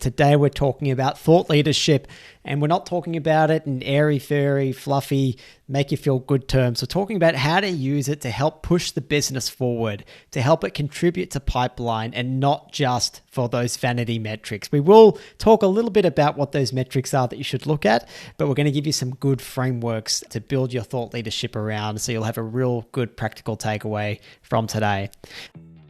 Today we're talking about thought leadership, and we're not talking about it in airy, fairy, fluffy, make you feel good terms. We're talking about how to use it to help push the business forward, to help it contribute to pipeline, and not just for those vanity metrics. We will talk a little bit about what those metrics are that you should look at, but we're going to give you some good frameworks to build your thought leadership around so you'll have a real good practical takeaway from today.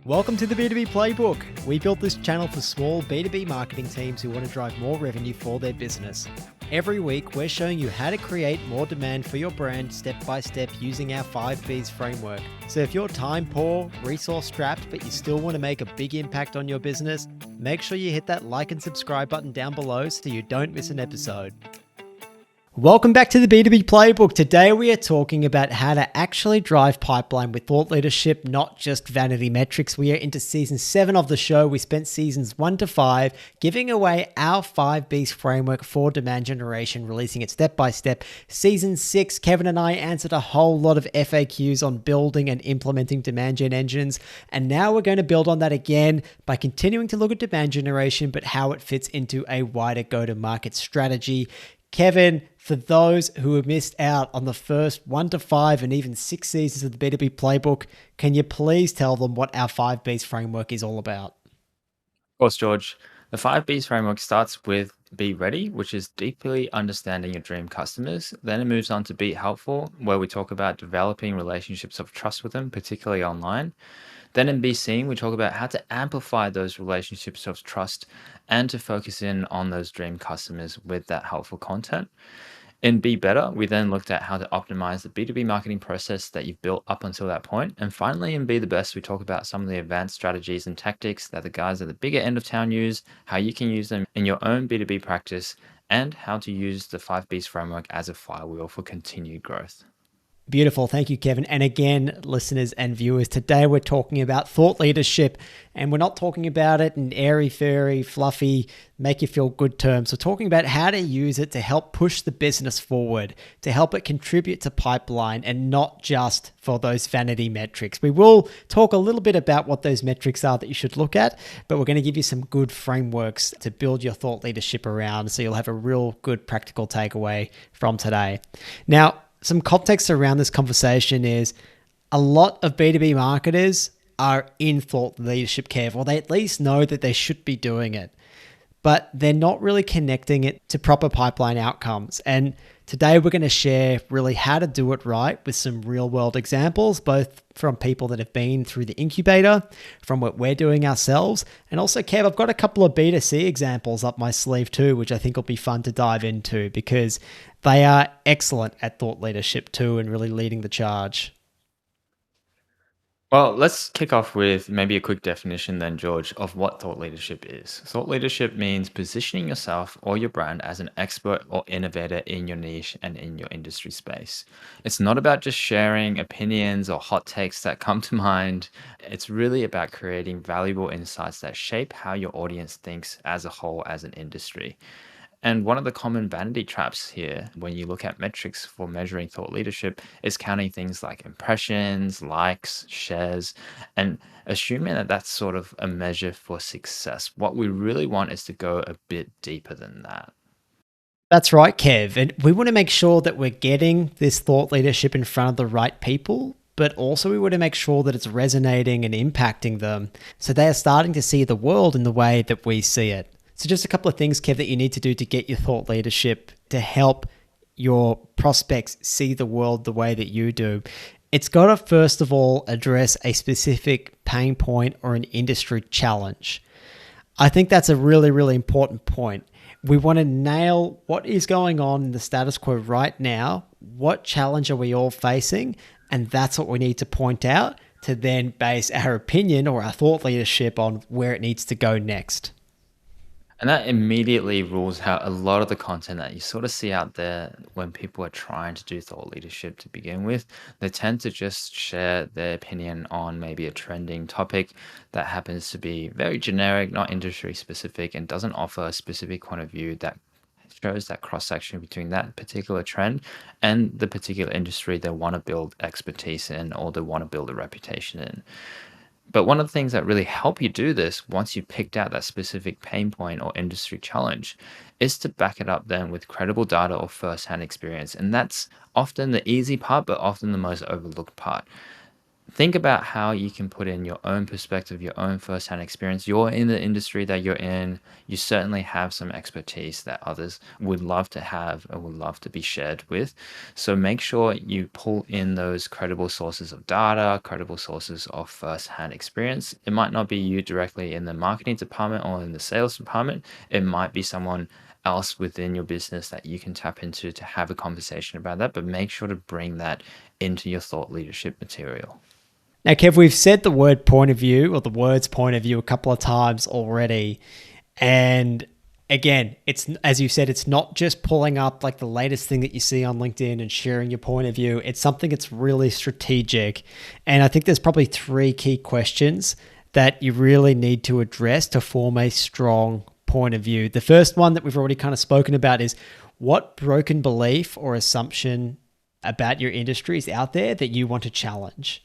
Welcome to the B2B Playbook. We built this channel for small B2B marketing teams who want to drive more revenue for their business. Every week, we're showing you how to create more demand for your brand step by step using our 5Bs framework. So if you're time poor, resource strapped, but you still want to make a big impact on your business, make sure you hit that like and subscribe button down below so you don't miss an episode. Welcome back to the B2B Playbook. Today we are talking about how to actually drive pipeline with thought leadership, not just vanity metrics. We are into season 7 of the show. We spent seasons 1 to 5 giving away our 5Bs framework for demand generation, releasing it step by step. Season 6, Kevin and I answered a whole lot of FAQs on building and implementing demand gen engines. And now we're going to build on that again by continuing to look at demand generation, but how it fits into a wider go-to-market strategy. Kevin, for those who have missed out on the first 1 to 5 and even 6 seasons of the B2B Playbook, can you please tell them what our 5Bs framework is all about? Of course, George. The 5Bs framework starts with be ready, which is deeply understanding your dream customers. Then it moves on to be helpful, where we talk about developing relationships of trust with them, particularly online. Then in be seen, we talk about how to amplify those relationships of trust and to focus in on those dream customers with that helpful content. In Be Better, we then looked at how to optimize the B2B marketing process that you've built up until that point. And finally, in Be the Best, we talk about some of the advanced strategies and tactics that the guys at the bigger end of town use, how you can use them in your own B2B practice, and how to use the 5Bs framework as a flywheel for continued growth. Beautiful. Thank you, Kevin. And again, listeners and viewers, today we're talking about thought leadership, and we're not talking about it in airy, fairy, fluffy, make you feel good terms. We're talking about how to use it to help push the business forward, to help it contribute to pipeline, and not just for those vanity metrics. We will talk a little bit about what those metrics are that you should look at, but we're going to give you some good frameworks to build your thought leadership around so you'll have a real good practical takeaway from today. Now, some context around this conversation is a lot of B2B marketers are in thought leadership care, or they at least know that they should be doing it, but they're not really connecting it to proper pipeline outcomes. And today we're going to share really how to do it right with some real world examples, both from people that have been through the incubator, from what we're doing ourselves. And also, Kev, I've got a couple of B2C examples up my sleeve too, which I think will be fun to dive into because they are excellent at thought leadership too and really leading the charge. Well, let's kick off with maybe a quick definition then, George, of what thought leadership is. Thought leadership means positioning yourself or your brand as an expert or innovator in your niche and in your industry space. It's not about just sharing opinions or hot takes that come to mind. It's really about creating valuable insights that shape how your audience thinks as a whole as an industry. And one of the common vanity traps here, when you look at metrics for measuring thought leadership, is counting things like impressions, likes, shares, and assuming that that's sort of a measure for success. What we really want is to go a bit deeper than that. That's right, Kev. And we want to make sure that we're getting this thought leadership in front of the right people, but also we want to make sure that it's resonating and impacting them so they are starting to see the world in the way that we see it. So just a couple of things, Kev, that you need to do to get your thought leadership to help your prospects see the world the way that you do. It's got to, first of all, address a specific pain point or an industry challenge. I think that's a really, really important point. We want to nail what is going on in the status quo right now. What challenge are we all facing? And that's what we need to point out to then base our opinion or our thought leadership on where it needs to go next. And that immediately rules out a lot of the content that you sort of see out there when people are trying to do thought leadership to begin with. They tend to just share their opinion on maybe a trending topic that happens to be very generic, not industry specific, and doesn't offer a specific point of view that shows that cross section between that particular trend and the particular industry they want to build expertise in or they want to build a reputation in. But one of the things that really help you do this once you've picked out that specific pain point or industry challenge is to back it up then with credible data or first-hand experience. And that's often the easy part, but often the most overlooked part. Think about how you can put in your own perspective, your own first-hand experience. You're in the industry that you're in. You certainly have some expertise that others would love to have and would love to be shared with. So make sure you pull in those credible sources of data, credible sources of first-hand experience. It might not be you directly in the marketing department or in the sales department. It might be someone else within your business that you can tap into to have a conversation about that, but make sure to bring that into your thought leadership material. Now, Kev, we've said the word point of view or the words point of view a couple of times already. And again, it's, as you said, it's not just pulling up like the latest thing that you see on LinkedIn and sharing your point of view. It's something that's really strategic. And I think there's probably 3 key questions that you really need to address to form a strong point of view. The first one that we've already kind of spoken about is, what broken belief or assumption about your industry is out there that you want to challenge?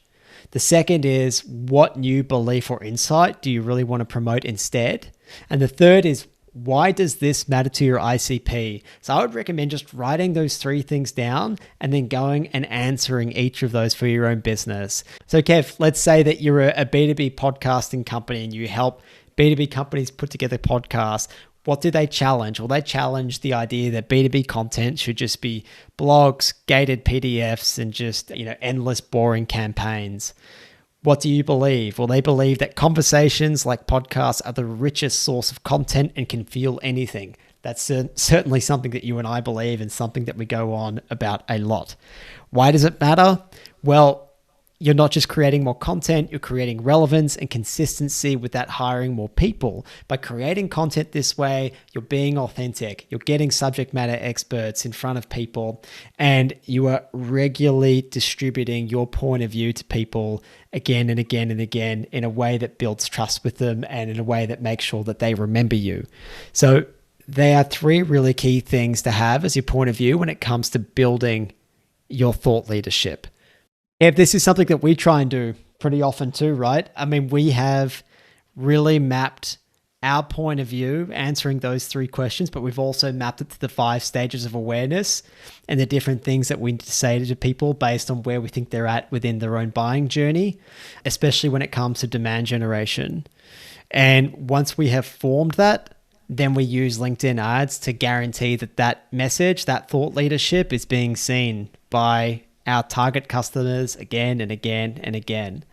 The second is, what new belief or insight do you really want to promote instead? And the third is, why does this matter to your ICP? So I would recommend just writing those 3 things down and then going and answering each of those for your own business. So Kev, let's say that you're a B2B podcasting company and you help B2B companies put together podcasts. What do they challenge? Well, they challenge the idea that B2B content should just be blogs, gated PDFs, and just, endless boring campaigns. What do you believe? Well, they believe that conversations like podcasts are the richest source of content and can feel anything. That's certainly something that you and I believe, and something that we go on about a lot. Why does it matter? Well, you're not just creating more content, you're creating relevance and consistency with that hiring more people. By creating content this way, you're being authentic, you're getting subject matter experts in front of people, and you are regularly distributing your point of view to people again and again and again in a way that builds trust with them and in a way that makes sure that they remember you. So there are 3 really key things to have as your point of view when it comes to building your thought leadership. Yeah, this is something that we try and do pretty often too, right? I mean, we have really mapped our point of view answering those 3 questions, but we've also mapped it to the 5 stages of awareness and the different things that we need to say to people based on where we think they're at within their own buying journey, especially when it comes to demand generation. And once we have formed that, then we use LinkedIn ads to guarantee that that message, that thought leadership, is being seen by our target customers again and again and again.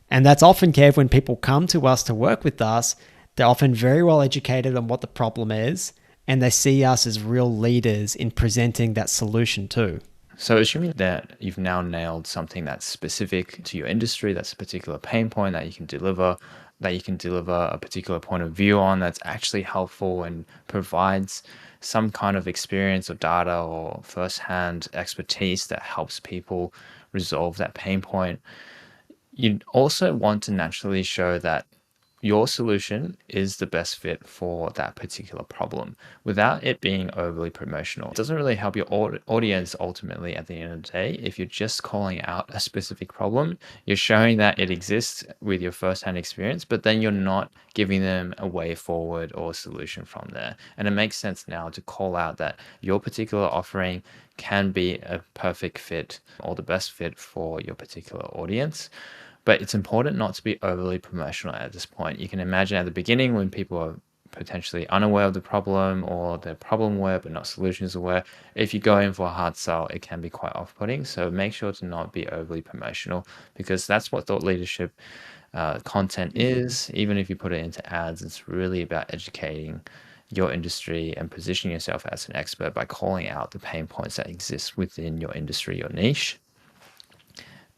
And that's often, Kev, when people come to us to work with us, they're often very well educated on what the problem is, and they see us as real leaders in presenting that solution too. So assuming that you've now nailed something that's specific to your industry, that's a particular pain point that you can deliver a particular point of view on, that's actually helpful and provides some kind of experience or data or first-hand expertise that helps people resolve that pain point, you also want to naturally show that your solution is the best fit for that particular problem without it being overly promotional. It doesn't really help your audience ultimately at the end of the day if you're just calling out a specific problem. You're showing that it exists with your first-hand experience, but then you're not giving them a way forward or solution from there. And it makes sense now to call out that your particular offering can be a perfect fit or the best fit for your particular audience. But it's important not to be overly promotional at this point. You can imagine at the beginning when people are potentially unaware of the problem or they're problem aware but not solutions aware, if you go in for a hard sell, it can be quite off-putting. So make sure to not be overly promotional, because that's what thought leadership content is. Even if you put it into ads, it's really about educating your industry and positioning yourself as an expert by calling out the pain points that exist within your industry, your niche.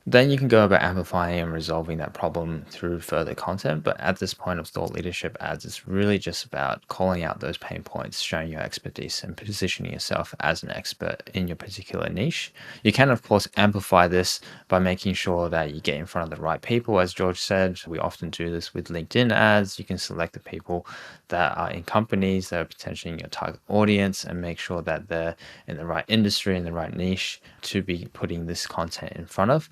Then you can go about amplifying and resolving that problem through further content. But at this point of thought leadership ads, it's really just about calling out those pain points, showing your expertise, and positioning yourself as an expert in your particular niche. You can, of course, amplify this by making sure that you get in front of the right people. As George said, we often do this with LinkedIn ads. You can select the people that are in companies that are potentially in your target audience and make sure that they're in the right industry, in the right niche to be putting this content in front of.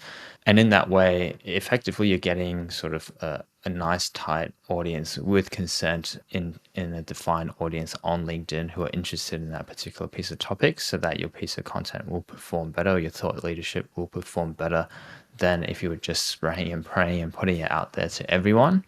And in that way, effectively, you're getting sort of a nice tight audience with consent in a defined audience on LinkedIn who are interested in that particular piece of topic, so that your piece of content will perform better, your thought leadership will perform better than if you were just spraying and praying and putting it out there to everyone.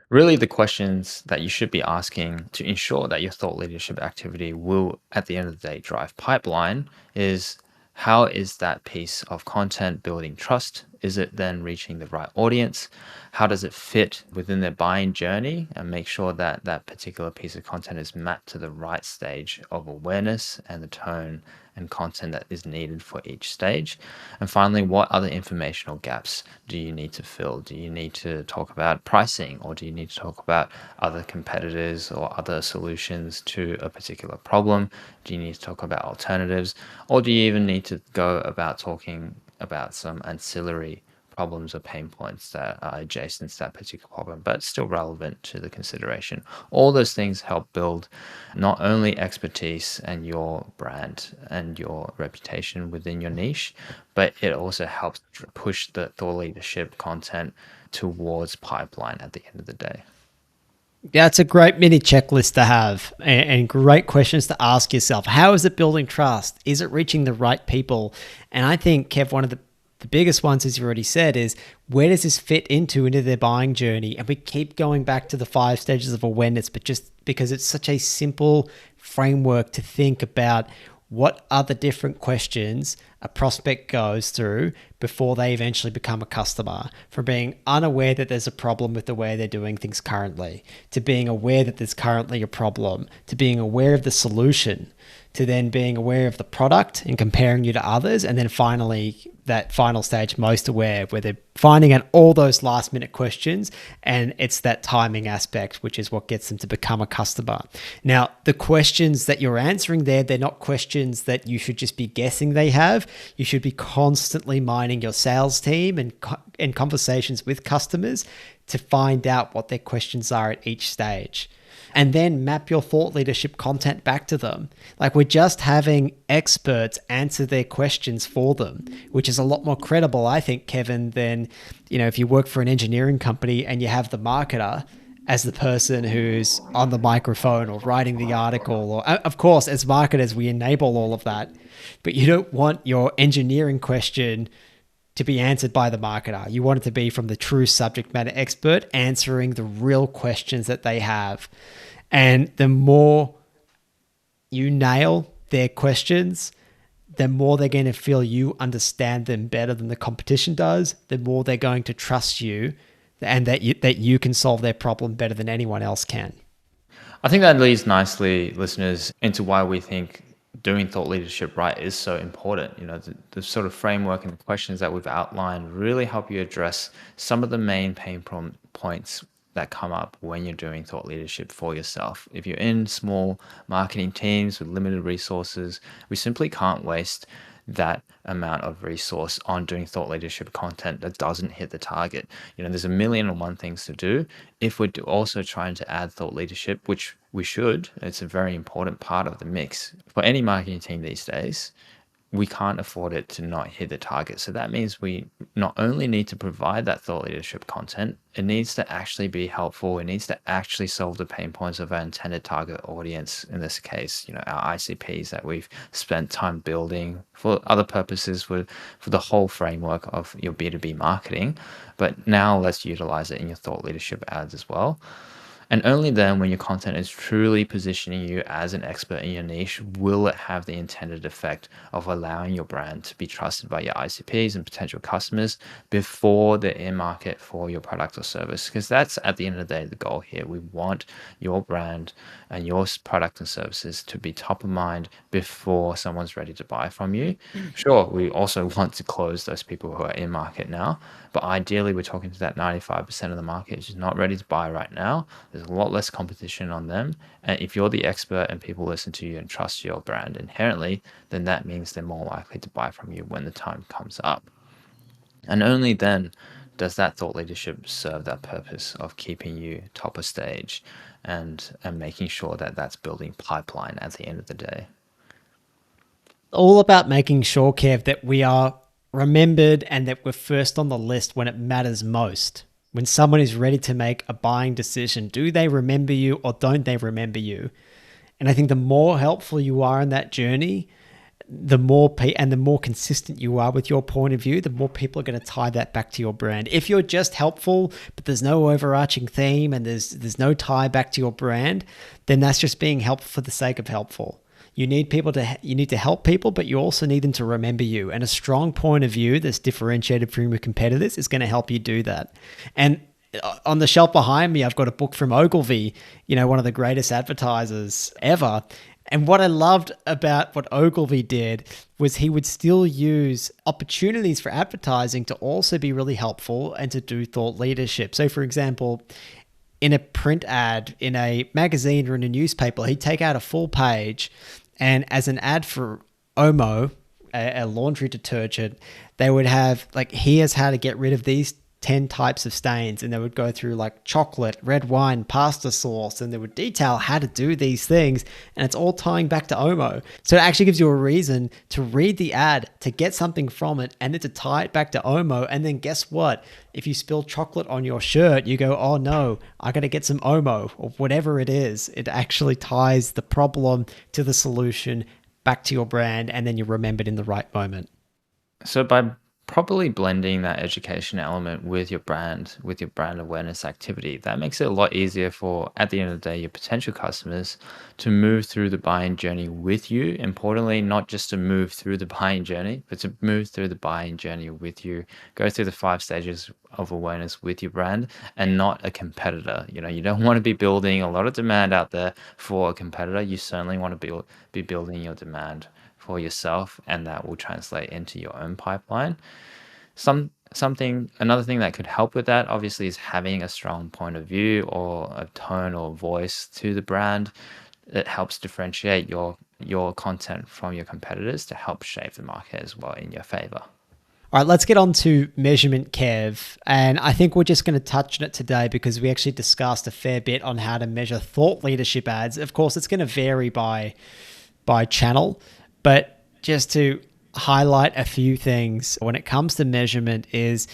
Really, the questions that you should be asking to ensure that your thought leadership activity will, at the end of the day, drive pipeline is, how is that piece of content building trust? Is it then reaching the right audience? How does it fit within their buying journey? And make sure that that particular piece of content is mapped to the right stage of awareness and the tone and content that is needed for each stage. And finally, what other informational gaps do you need to fill? Do you need to talk about pricing, or do you need to talk about other competitors or other solutions to a particular problem? Do you need to talk about alternatives, or do you even need to go about talking about some ancillary problems or pain points that are adjacent to that particular problem, but still relevant to the consideration? All those things help build not only expertise and your brand and your reputation within your niche, but it also helps push the thought leadership content towards pipeline at the end of the day. That's a great mini checklist to have, and great questions to ask yourself. How is it building trust? Is it reaching the right people? And I think, Kev, one of the biggest ones, as you already said, is where does this fit into their buying journey? And we keep going back to the 5 stages of awareness, but just because it's such a simple framework to think about what are the different questions a prospect goes through before they eventually become a customer, from being unaware that there's a problem with the way they're doing things currently, to being aware that there's currently a problem, to being aware of the solution, to then being aware of the product and comparing you to others, and then finally that final stage, most aware, where they're finding out all those last minute questions, and it's that timing aspect, which is what gets them to become a customer. Now, the questions that you're answering there, they're not questions that you should just be guessing they have. You should be constantly mining your sales team and conversations with customers to find out what their questions are at each stage, and then map your thought leadership content back to them. Like, we're just having experts answer their questions for them, which is a lot more credible, I think, Kevin, than, if you work for an engineering company and you have the marketer as the person who's on the microphone or writing the article. Or, of course, as marketers, we enable all of that, but you don't want your engineering question to be answered by the marketer. You want it to be from the true subject matter expert answering the real questions that they have. And the more you nail their questions, the more they're going to feel you understand them better than the competition does, the more they're going to trust you, and that you can solve their problem better than anyone else can. I think that leads nicely, listeners, into why we think doing thought leadership right is so important. The sort of framework and the questions that we've outlined really help you address some of the main pain points that come up when you're doing thought leadership for yourself. If you're in small marketing teams with limited resources, we simply can't waste that amount of resource on doing thought leadership content that doesn't hit the target. There's a million and one things to do. If we're also trying to add thought leadership, which we should, it's a very important part of the mix for any marketing team these days, we can't afford it to not hit the target. So that means we not only need to provide that thought leadership content, it needs to actually be helpful. It needs to actually solve the pain points of our intended target audience. In this case, our ICPs that we've spent time building for other purposes for the whole framework of your B2B marketing. But now let's utilize it in your thought leadership ads as well. And only then, when your content is truly positioning you as an expert in your niche, will it have the intended effect of allowing your brand to be trusted by your ICPs and potential customers before they're in market for your product or service. Because that's, at the end of the day, the goal here. We want your brand and your product and services to be top of mind before someone's ready to buy from you. Sure, we also want to close those people who are in market now, but ideally we're talking to that 95% of the market who's not ready to buy right now. There's a lot less competition on them. And if you're the expert and people listen to you and trust your brand inherently, then that means they're more likely to buy from you when the time comes up. And only then does that thought leadership serve that purpose of keeping you top of stage and making sure that that's building pipeline at the end of the day. All about making sure, Kev, that we are remembered and that we're first on the list when it matters most. When someone is ready to make a buying decision, do they remember you or don't they remember you? And I think the more helpful you are in that journey, the more and the more consistent you are with your point of view, the more people are going to tie that back to your brand. If you're just helpful, but there's no overarching theme and there's no tie back to your brand, then that's just being helpful for the sake of helpful. You need to help people, but you also need them to remember you. And a strong point of view that's differentiated from your competitors is going to help you do that. And on the shelf behind me, I've got a book from Ogilvy, one of the greatest advertisers ever. And what I loved about what Ogilvy did was he would still use opportunities for advertising to also be really helpful and to do thought leadership. So, for example, in a print ad, in a magazine or in a newspaper, he'd take out a full page, and as an ad for Omo, a laundry detergent, they would have like, here's how to get rid of these 10 types of stains, and they would go through like chocolate, red wine, pasta sauce, and they would detail how to do these things, and it's all tying back to Omo. So it actually gives you a reason to read the ad, to get something from it, and then to tie it back to Omo. And then guess what? If you spill chocolate on your shirt, you go, oh no, I gotta get some Omo, or whatever it is. It actually ties the problem to the solution back to your brand, and then you're remembered in the right moment. So by properly blending that education element with your brand awareness activity, that makes it a lot easier for, at the end of the day, your potential customers to move through the buying journey with you. Importantly, not just to move through the buying journey, but to move through the buying journey with you, go through the 5 stages of awareness with your brand and not a competitor. You don't want to be building a lot of demand out there for a competitor. You certainly want to be building your demand for yourself, and that will translate into your own pipeline. Another thing that could help with that, obviously, is having a strong point of view or a tone or voice to the brand that helps differentiate your content from your competitors to help shape the market as well in your favor. All right, let's get on to measurement, Kev. And I think we're just going to touch on it today because we actually discussed a fair bit on how to measure thought leadership ads. Of course, it's going to vary by channel, but just to highlight a few things when it comes to measurement is,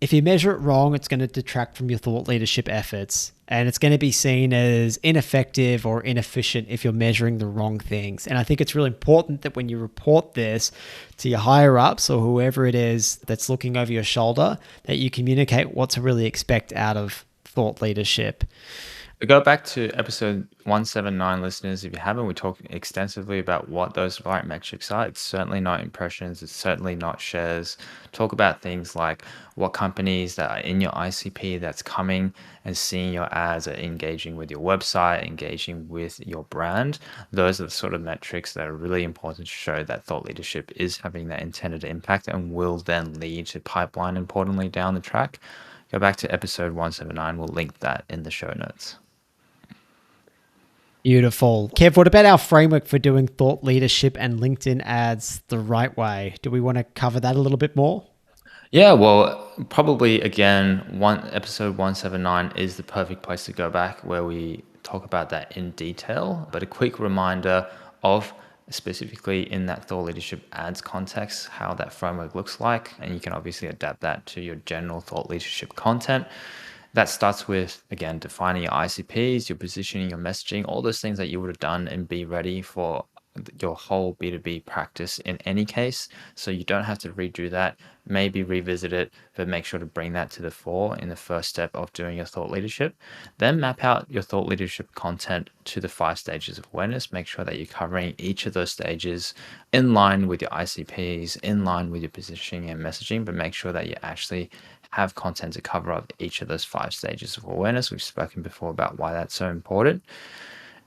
if you measure it wrong, it's going to detract from your thought leadership efforts, and it's going to be seen as ineffective or inefficient if you're measuring the wrong things. And I think it's really important that when you report this to your higher ups or whoever it is that's looking over your shoulder, that you communicate what to really expect out of thought leadership. Go back to episode 179, listeners. If you haven't, we talked extensively about what those right metrics are. It's certainly not impressions. It's certainly not shares. Talk about things like what companies that are in your ICP that's coming and seeing your ads, are engaging with your website, engaging with your brand. Those are the sort of metrics that are really important to show that thought leadership is having that intended impact and will then lead to pipeline, importantly, down the track. Go back to episode 179. We'll link that in the show notes. Beautiful. Kev, what about our framework for doing thought leadership and LinkedIn ads the right way? Do we want to cover that a little bit more? Yeah, well, probably again, episode 179 is the perfect place to go back, where we talk about that in detail. But a quick reminder of, specifically in that thought leadership ads context, how that framework looks like. And you can obviously adapt that to your general thought leadership content. That starts with, again, defining your ICPs, your positioning, your messaging, all those things that you would have done and be ready for your whole B2B practice in any case. So you don't have to redo that, maybe revisit it, but make sure to bring that to the fore in the first step of doing your thought leadership. Then map out your thought leadership content to the 5 stages of awareness. Make sure that you're covering each of those stages in line with your ICPs, in line with your positioning and messaging, but make sure that you actually have content to cover up each of those 5 stages of awareness. We've spoken before about why that's so important.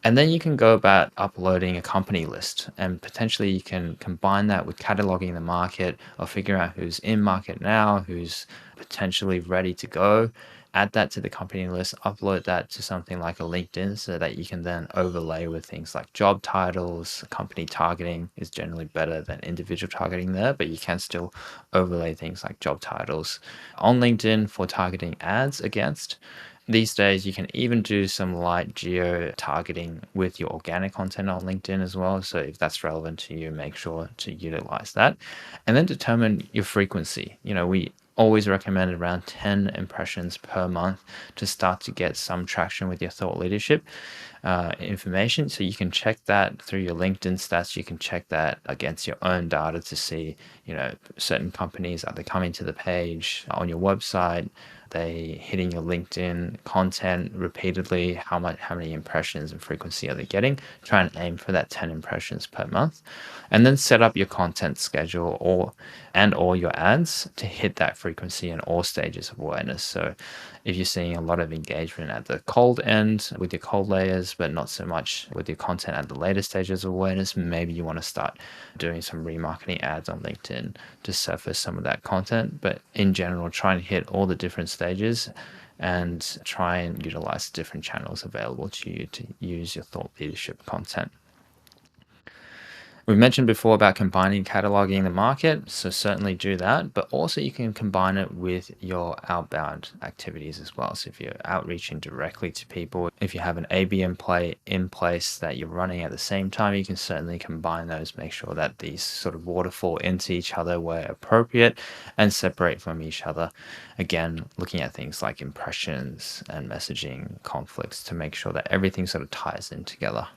And then you can go about uploading a company list, and potentially you can combine that with cataloging the market or figuring out who's in market now, who's potentially ready to go. Add that to the company list, upload that to something like a LinkedIn so that you can then overlay with things like job titles. Company targeting is generally better than individual targeting there, but you can still overlay things like job titles on LinkedIn for targeting ads against. these days, you can even do some light geo targeting with your organic content on LinkedIn as well. So if that's relevant to you, make sure to utilize that. And then determine your frequency. We always recommend around 10 impressions per month to start to get some traction with your thought leadership information. So you can check that through your LinkedIn stats. You can check that against your own data to see, certain companies, are they coming to the page on your website? They hitting your LinkedIn content repeatedly? How many impressions and frequency are they getting? Try and aim for that 10 impressions per month. And then set up your content schedule or your ads to hit that frequency in all stages of awareness. So if you're seeing a lot of engagement at the cold end with your cold layers, but not so much with your content at the later stages of awareness, maybe you want to start doing some remarketing ads on LinkedIn to surface some of that content. But in general, try and hit all the different stages and try and utilize different channels available to you to use your thought leadership content. We mentioned before about combining cataloging the market, so certainly do that, but also you can combine it with your outbound activities as well. So if you're outreaching directly to people, if you have an ABM play in place that you're running at the same time, you can certainly combine those, make sure that these sort of waterfall into each other where appropriate and separate from each other. Again, looking at things like impressions and messaging conflicts to make sure that everything sort of ties in together.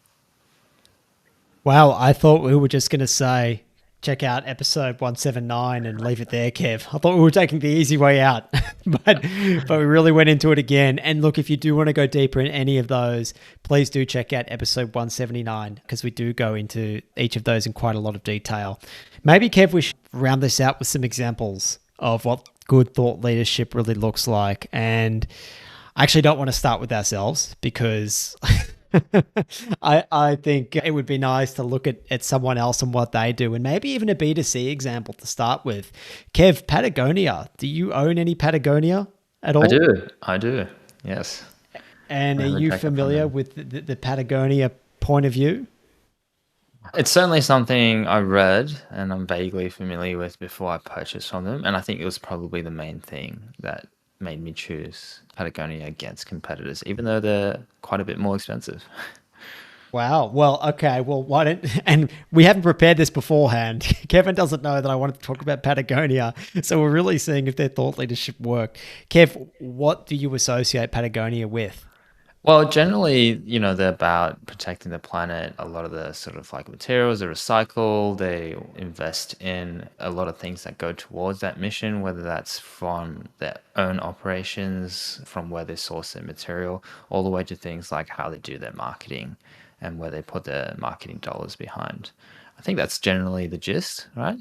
Wow, I thought we were just going to say, check out episode 179 and leave it there, Kev. I thought we were taking the easy way out, but we really went into it again. And look, if you do want to go deeper in any of those, please do check out episode 179 because we do go into each of those in quite a lot of detail. Maybe, Kev, we should round this out with some examples of what good thought leadership really looks like. And I actually don't want to start with ourselves because... I think it would be nice to look at someone else and what they do, and maybe even a B2C example to start with. Kev, Patagonia. Do you own any Patagonia at all? I do. Yes. And are you familiar with the Patagonia point of view? It's certainly something I read and I'm vaguely familiar with before I purchased from them. And I think it was probably the main thing that made me choose Patagonia against competitors, even though they're quite a bit more expensive. Wow. Well, okay. Well, why don't, and we haven't prepared this beforehand. Kevin doesn't know that I wanted to talk about Patagonia. So we're really seeing if their thought leadership work. Kev, what do you associate Patagonia with? Well, generally, they're about protecting the planet. A lot of the sort of like materials are recycled. They invest in a lot of things that go towards that mission, whether that's from their own operations, from where they source their material, all the way to things like how they do their marketing and where they put their marketing dollars behind. I think that's generally the gist, right?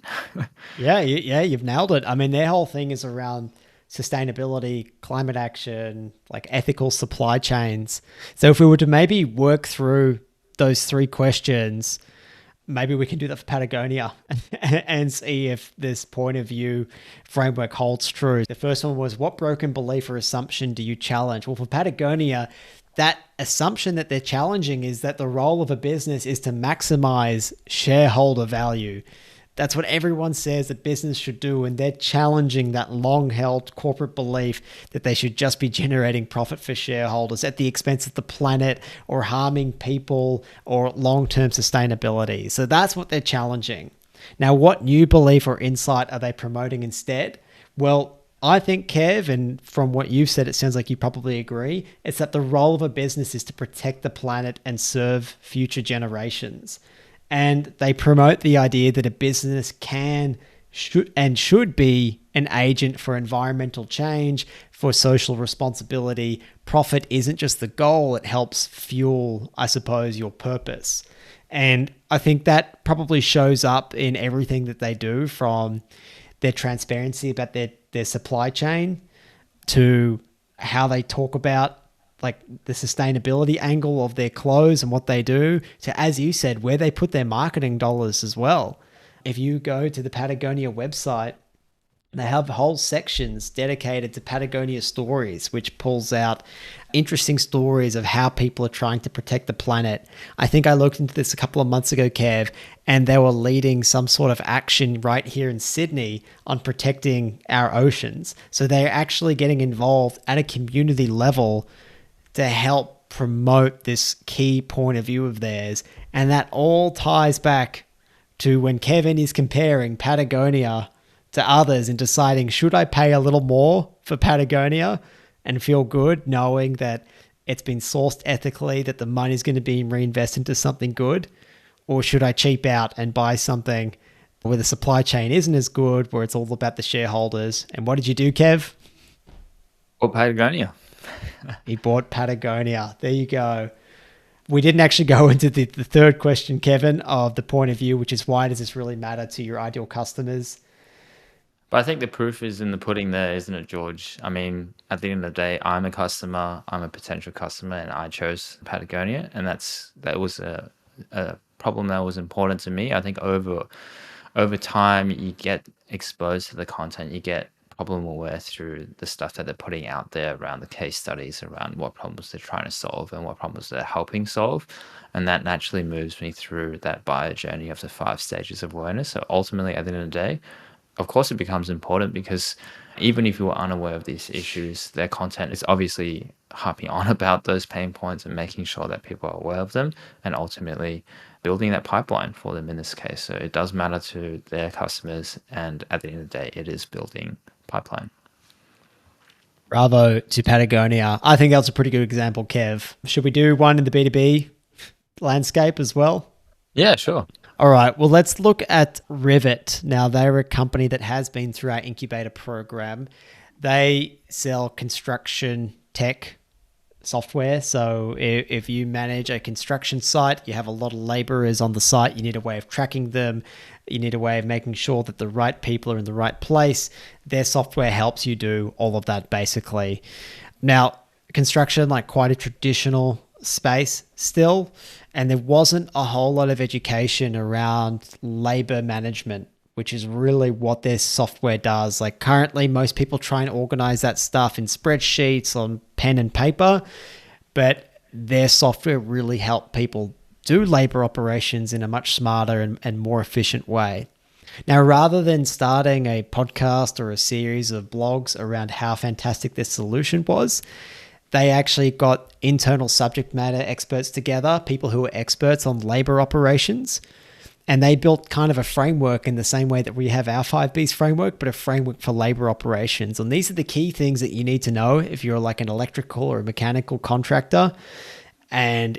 Yeah, you've nailed it. I mean, their whole thing is around sustainability, climate action, like ethical supply chains. So if we were to maybe work through those three questions, maybe we can do that for Patagonia and see if this point of view framework holds true. The first one was, what broken belief or assumption do you challenge? Well, for Patagonia, that assumption that they're challenging is that the role of a business is to maximize shareholder value. That's what everyone says that business should do, and they're challenging that long-held corporate belief that they should just be generating profit for shareholders at the expense of the planet or harming people or long-term sustainability. So that's what they're challenging. Now, what new belief or insight are they promoting instead? Well, I think, Kev, and from what you've said, it sounds like you probably agree, it's that the role of a business is to protect the planet and serve future generations. And they promote the idea that a business should be an agent for environmental change, for social responsibility. Profit isn't just the goal, it helps fuel, I suppose, your purpose. And I think that probably shows up in everything that they do, from their transparency about their supply chain to how they talk about like the sustainability angle of their clothes and what they do, to, as you said, where they put their marketing dollars as well. If you go to the Patagonia website, They have whole sections dedicated to Patagonia stories, which pulls out interesting stories of how people are trying to protect the planet. I think I looked into this a couple of months ago, Kev, and they were leading some sort of action right here in Sydney on protecting our oceans. So they're actually getting involved at a community level to help promote this key point of view of theirs. And that all ties back to when Kevin is comparing Patagonia to others and deciding, should I pay a little more for Patagonia and feel good knowing that it's been sourced ethically, that the money's going to be reinvested into something good? Or should I cheap out and buy something where the supply chain isn't as good, where it's all about the shareholders? And what did you do, Kev? Or Patagonia. He bought Patagonia. There you go. We didn't actually go into the third question, Kevin, of the point of view, which is why does this really matter to your ideal customers? But I think the proof is in the pudding there, isn't it, George? I mean, at the end of the day, I'm a customer, I'm a potential customer, and I chose Patagonia, and that was a problem that was important to me. I think over time, you get exposed to the content, you get problem aware through the stuff that they're putting out there around the case studies, around what problems they're trying to solve and what problems they're helping solve. And that naturally moves me through that buyer journey of the 5 stages of awareness. So ultimately, at the end of the day, of course, it becomes important because even if you were unaware of these issues, their content is obviously harping on about those pain points and making sure that people are aware of them and ultimately building that pipeline for them in this case. So it does matter to their customers. And at the end of the day, it is building pipeline. Bravo to Patagonia. I think that's a pretty good example, Kev. Should we do one in the B2B landscape as well? Yeah, sure. All right, well, let's look at Rivet. Now, they're a company that has been through our incubator program. They sell construction tech software. So if you manage a construction site, you have a lot of laborers on the site, you need a way of tracking them, you need a way of making sure that the right people are in the right place. Their software helps you do all of that, basically. Now, construction, like quite a traditional space still, and there wasn't a whole lot of education around labor management, which is really what their software does. Like currently, most people try and organize that stuff in spreadsheets on pen and paper, but their software really helped people do labor operations in a much smarter and more efficient way. Now, rather than starting a podcast or a series of blogs around how fantastic this solution was, they actually got internal subject matter experts together, people who are experts on labor operations, and they built kind of a framework in the same way that we have our 5Bs framework, but a framework for labor operations. And these are the key things that you need to know if you're like an electrical or mechanical contractor and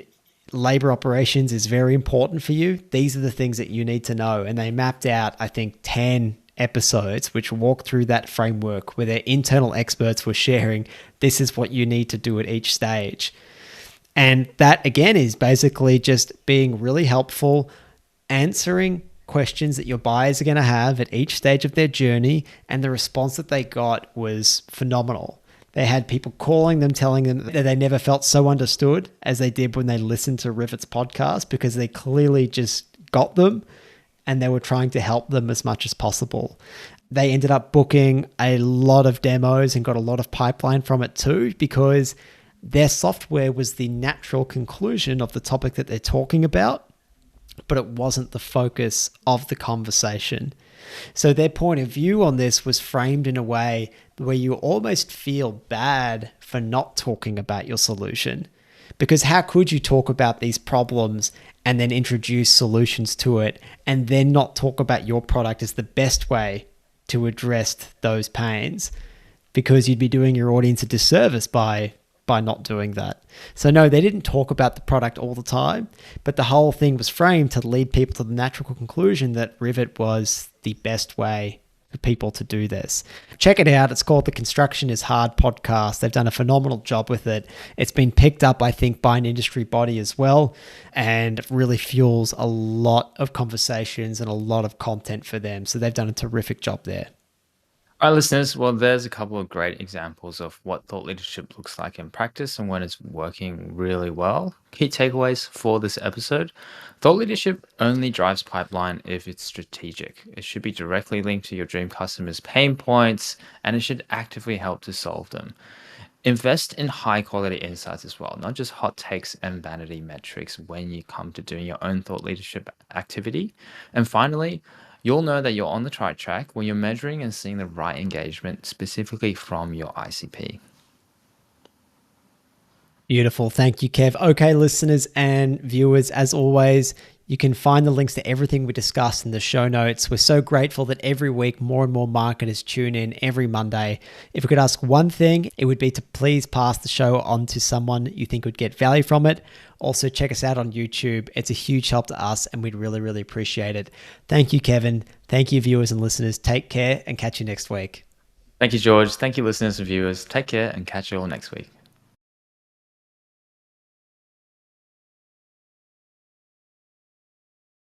labor operations is very important for you. These are the things that you need to know. And they mapped out, I think, 10 episodes which walk through that framework where their internal experts were sharing this is what you need to do at each stage. And that again is basically just being really helpful, answering questions that your buyers are going to have at each stage of their journey, and the response that they got was phenomenal. They had people calling them, telling them that they never felt so understood as they did when they listened to Rivet's podcast, because they clearly just got them and they were trying to help them as much as possible. They ended up booking a lot of demos and got a lot of pipeline from it too, because their software was the natural conclusion of the topic that they're talking about, but it wasn't the focus of the conversation. So their point of view on this was framed in a way where you almost feel bad for not talking about your solution. Because how could you talk about these problems and then introduce solutions to it and then not talk about your product as the best way to address those pains? Because you'd be doing your audience a disservice by not doing that. So no, they didn't talk about the product all the time, but the whole thing was framed to lead people to the natural conclusion that Rivet was the best way for people to do this. Check it out. It's called the Construction is Hard podcast. They've done a phenomenal job with it. It's been picked up, I think, by an industry body as well, and really fuels a lot of conversations and a lot of content for them. So they've done a terrific job there. All right, listeners. Well, there's a couple of great examples of what thought leadership looks like in practice and when it's working really well. Key takeaways for this episode: thought leadership only drives pipeline if it's strategic. It should be directly linked to your dream customers' pain points, and it should actively help to solve them. Invest in high quality insights as well, not just hot takes and vanity metrics when you come to doing your own thought leadership activity. And finally, you'll know that you're on the right track when you're measuring and seeing the right engagement specifically from your ICP. Beautiful. Thank you, Kev. Okay, listeners and viewers, as always, you can find the links to everything we discussed in the show notes. We're so grateful that every week more and more marketers tune in every Monday. If we could ask one thing, it would be to please pass the show on to someone you think would get value from it. Also, check us out on YouTube. It's a huge help to us, and we'd really, really appreciate it. Thank you, Kevin. Thank you, viewers and listeners. Take care and catch you next week. Thank you, George. Thank you, listeners and viewers. Take care and catch you all next week.